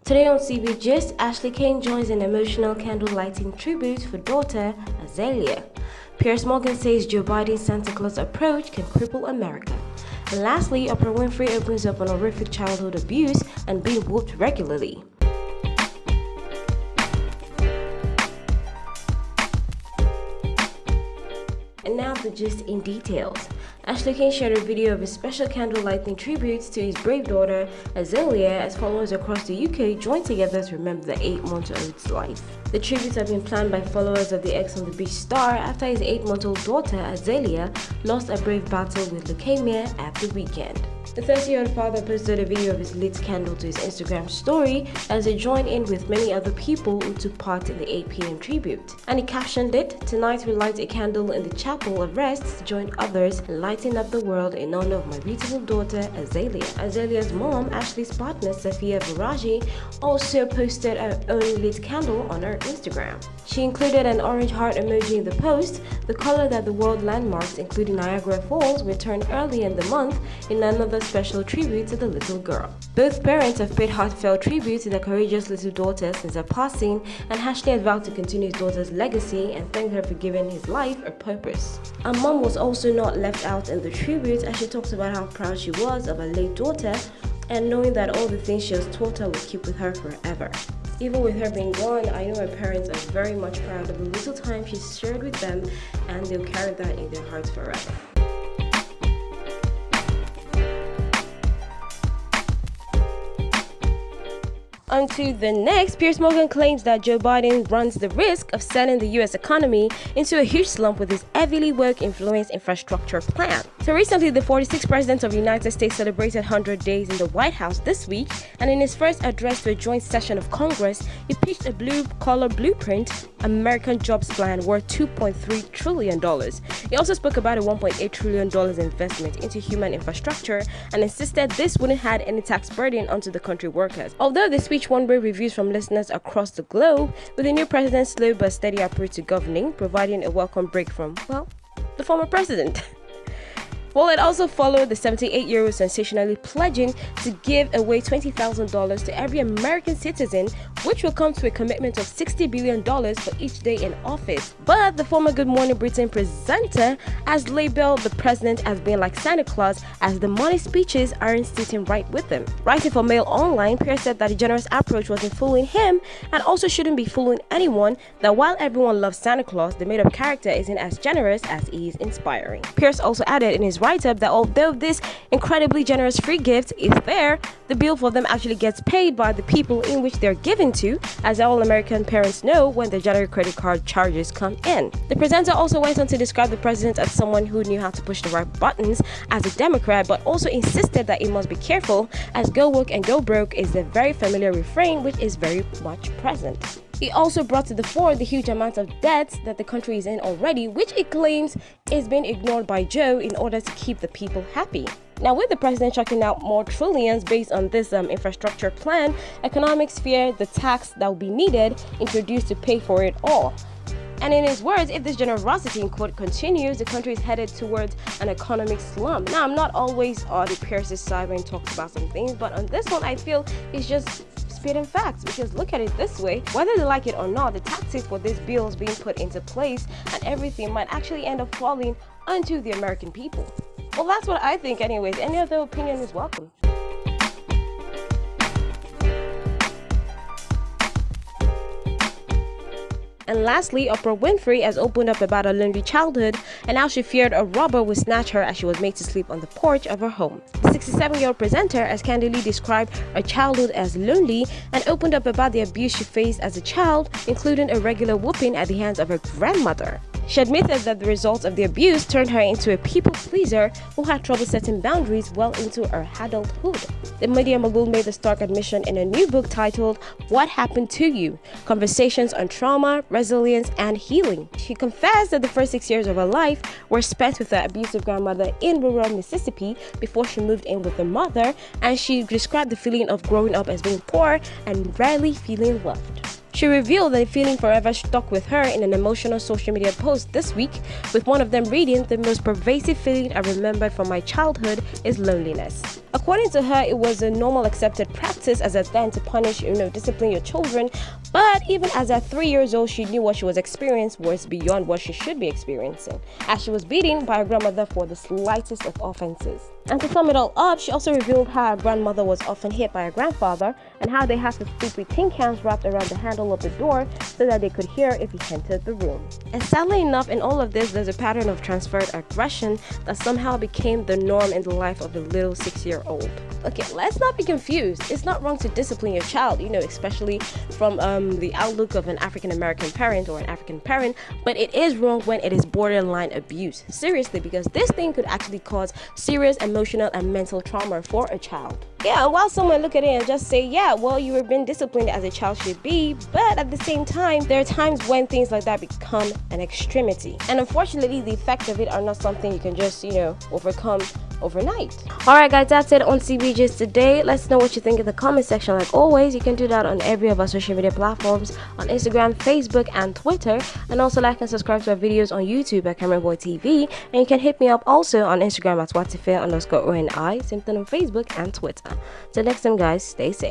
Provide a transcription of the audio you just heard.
Today on CB Gist, Cain joins an emotional candle lighting tribute for daughter Azaylia. Piers Morgan says Joe Biden's Santa Claus approach can cripple America. And lastly, Oprah Winfrey opens up on horrific childhood abuse and being whooped regularly. And now the gist in details. Cain shared a video of his special candle lighting tributes to his brave daughter Azaylia as followers across the UK joined together to remember the 8-month-old's life. The tributes have been planned by followers of the X on the Beach star after his 8-month-old daughter Azaylia lost a brave battle with leukemia at the weekend. The 30-year-old father posted a video of his lit candle to his Instagram story as he joined in with many other people who took part in the 8 p.m. tribute. And he captioned it, "Tonight we light a candle in the chapel of rest to join others and lighten up the world in honor of my beautiful daughter Azaylia." Azaylia's mom, Ashley's partner Safia Varaji, also posted her own lit candle on her Instagram. She included an orange heart emoji in the post, the color that the world landmarks including Niagara Falls were turned early in the month in another special tribute to the little girl. Both parents have paid heartfelt tribute to their courageous little daughter since her passing, and Ashley has vowed to continue his daughter's legacy and thanked her for giving his life a purpose. Her mom was also not left out in the tribute as she talked about how proud she was of her late daughter and knowing that all the things she has taught her will keep with her forever. Even with her being gone, I know her parents are very much proud of the little time she's shared with them, and they'll carry that in their hearts forever. On to the next. Piers Morgan claims that Joe Biden runs the risk of sending the US economy into a huge slump with his heavily work-influenced infrastructure plan. So recently, the 46th president of the United States celebrated 100 days in the White House this week, and in his first address to a joint session of Congress, he pitched a blue-collar blueprint American jobs plan worth $2.3 trillion. He also spoke about a $1.8 trillion investment into human infrastructure and insisted this wouldn't add any tax burden onto the country workers. Although the speech won rave reviews from listeners across the globe, with the new president's slow but steady approach to governing providing a welcome break from, well, the former president. Well, it also followed the 78-year-old sensationally pledging to give away $20,000 to every American citizen, which will come to a commitment of $60 billion for each day in office. But the former Good Morning Britain presenter has labeled the president as being like Santa Claus, as the money speeches aren't sitting right with him. Writing for Mail Online, Piers said that the generous approach wasn't fooling him and also shouldn't be fooling anyone, that while everyone loves Santa Claus, the made-up character isn't as generous as he is inspiring. Piers also added in his write-up that although this incredibly generous free gift is there, the bill for them actually gets paid by the people in which they're given to, as all American parents know when the January credit card charges come in. The presenter also went on to describe the president as someone who knew how to push the right buttons as a Democrat, but also insisted that he must be careful, as go woke and go broke is a very familiar refrain which is very much present. He also brought to the fore the huge amount of debt that the country is in already, which he claims is being ignored by Joe in order to keep the people happy. Now, with the president chucking out more trillions based on this infrastructure plan, economics fear the tax that will be needed introduced to pay for it all. And in his words, if this generosity in quote continues, the country is headed towards an economic slump. Now, I'm not always on the Pierce's side when he talks about some things, but on this one, I feel it's just spitting facts, because look at it this way: whether they like it or not, the taxes for this bill is being put into place and everything might actually end up falling onto the American people. Well, that's what I think anyways. Any other opinion is welcome. And lastly, Oprah Winfrey has opened up about her lonely childhood and how she feared a robber would snatch her as she was made to sleep on the porch of her home. The 67-year-old presenter has candidly described her childhood as lonely and opened up about the abuse she faced as a child, including a regular whooping at the hands of her grandmother. She admitted that the result of the abuse turned her into a people pleaser who had trouble setting boundaries well into her adulthood. The media mogul made the stark admission in a new book titled "What Happened to You? Conversations on Trauma, Resilience, and Healing." She confessed that the first 6 years of her life were spent with her abusive grandmother in rural Mississippi before she moved in with her mother, and she described the feeling of growing up as being poor and rarely feeling loved. She revealed that the feeling forever stuck with her in an emotional social media post this week, with one of them reading, "The most pervasive feeling I remembered from my childhood is loneliness." According to her, it was a normal accepted practice as a then to punish, discipline your children, but even as at 3 years old, she knew what she was experiencing was beyond what she should be experiencing, as she was beaten by her grandmother for the slightest of offenses. And to sum it all up, she also revealed how her grandmother was often hit by her grandfather and how they had to sleep with tin cans wrapped around the handle of the door so that they could hear if he entered the room. And sadly enough, in all of this, there's a pattern of transferred aggression that somehow became the norm in the life of the little 6-year-old. Okay, let's not be confused. It's not wrong to discipline your child, especially from the outlook of an African American parent or an African parent, but it is wrong when it is borderline abuse. Seriously, because this thing could actually cause serious emotional and mental trauma for a child. Yeah, while someone look at it and just say, yeah, well, you were being disciplined as a child should be, but at the same time, there are times when things like that become an extremity. And unfortunately, the effects of it are not something you can just, overcome overnight. Alright guys, that's it on CBGist today. Let's know what you think in the comment section. Like always, you can do that on every of our social media platforms, on Instagram, Facebook, and Twitter. And also like and subscribe to our videos on YouTube at CameraBoy TV. And you can hit me up also on Instagram at _ONI, same thing on Facebook and Twitter. Till next time guys, stay safe.